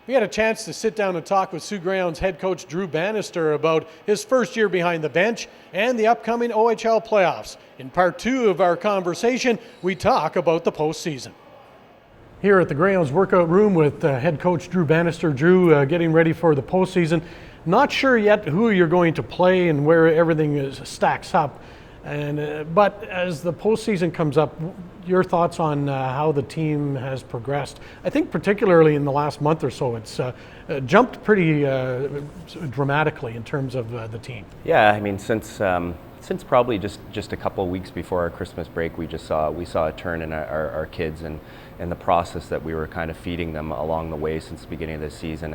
We had a chance to sit down and talk with Soo Greyhounds head coach Drew Bannister about his first year behind the bench and the upcoming OHL playoffs. In part two of our conversation, we talk about the postseason. Here at the Greyhounds workout room with head coach Drew Bannister. Drew, getting ready for the postseason. Not sure yet who you're going to play and where everything stacks up. But as the postseason comes up, your thoughts on how the team has progressed? I think particularly in the last month or so, it's jumped pretty dramatically in terms of the team. Yeah, I mean, since probably just a couple of weeks before our Christmas break, we saw a turn in our kids and the process that we were kind of feeding them along the way since the beginning of the season,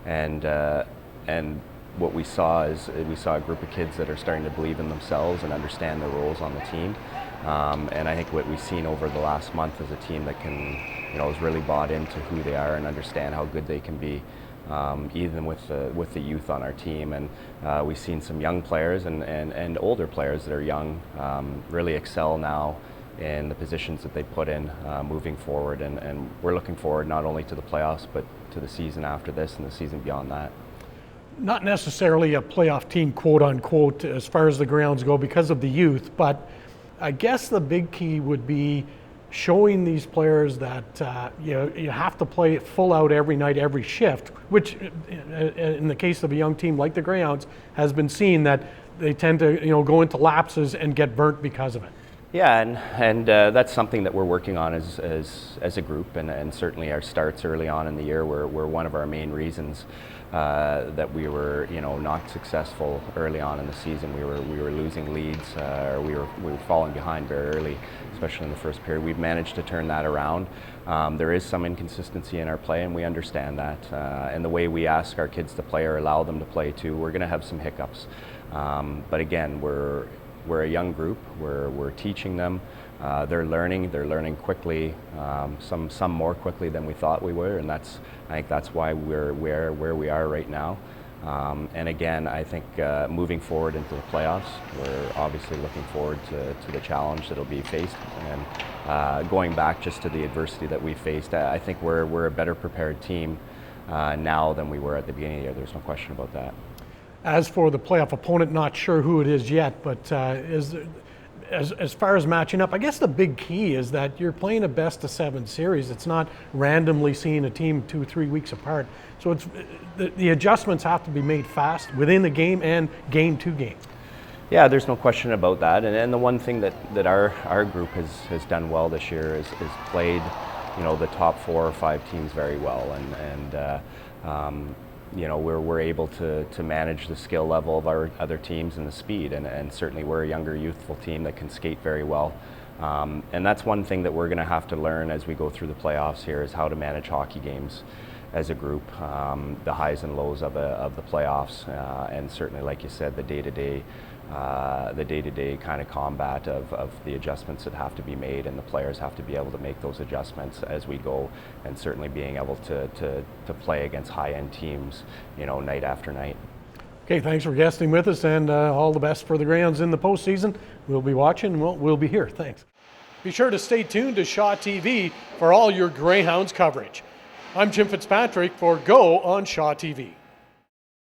and what we saw is a group of kids that are starting to believe in themselves and understand their roles on the team. And I think what we've seen over the last month is a team that has really bought into who they are and understand how good they can be, even with the youth on our team. And we've seen some young players and older players that are young really excel now in the positions that they put in moving forward. And we're looking forward not only to the playoffs, but to the season after this and the season beyond that. Not necessarily a playoff team, quote unquote, as far as the Greyhounds go because of the youth, but I guess the big key would be showing these players that you have to play full out every night, every shift, which in the case of a young team like the Greyhounds has been seen that they tend to go into lapses and get burnt because of it. Yeah, and that's something that we're working on as a group, and certainly our starts early on in the year were one of our main reasons that we were not successful early on in the season. We were losing leads, or we were falling behind very early, especially in the first period. We've managed to turn that around. There is some inconsistency in our play, and we understand that. And the way we ask our kids to play or allow them to play too, we're going to have some hiccups. But again, we're a young group. We're teaching them. They're learning quickly, some more quickly than we thought we were, and I think that's why we're where we are right now. And again, I think moving forward into the playoffs, we're obviously looking forward to the challenge that'll be faced. And going back just to the adversity that we faced, I think we're a better prepared team now than we were at the beginning of the year. There's no question about that. As for the playoff opponent, not sure who it is yet, but as far as matching up, I guess the big key is that you're playing a best-of-7 series. It's not randomly seeing a team 2-3 weeks apart. So the adjustments have to be made fast within the game and game to game. Yeah, there's no question about that. And the one thing that our group has done well this year is played the top 4 or 5 teams very well, and we're able to manage the skill level of our other teams and the speed, and certainly we're a younger, youthful team that can skate very well. And that's one thing that we're going to have to learn as we go through the playoffs here, is how to manage hockey games as a group, the highs and lows of the playoffs, and certainly, like you said, the day-to-day kind of combat of the adjustments that have to be made, and the players have to be able to make those adjustments as we go, and certainly being able to play against high-end teams, night after night. Okay, thanks for guesting with us, and all the best for the Greyhounds in the postseason. We'll be watching, we'll be here. Thanks. Be sure to stay tuned to Shaw TV for all your Greyhounds coverage. I'm Jim Fitzpatrick for Go on Shaw TV.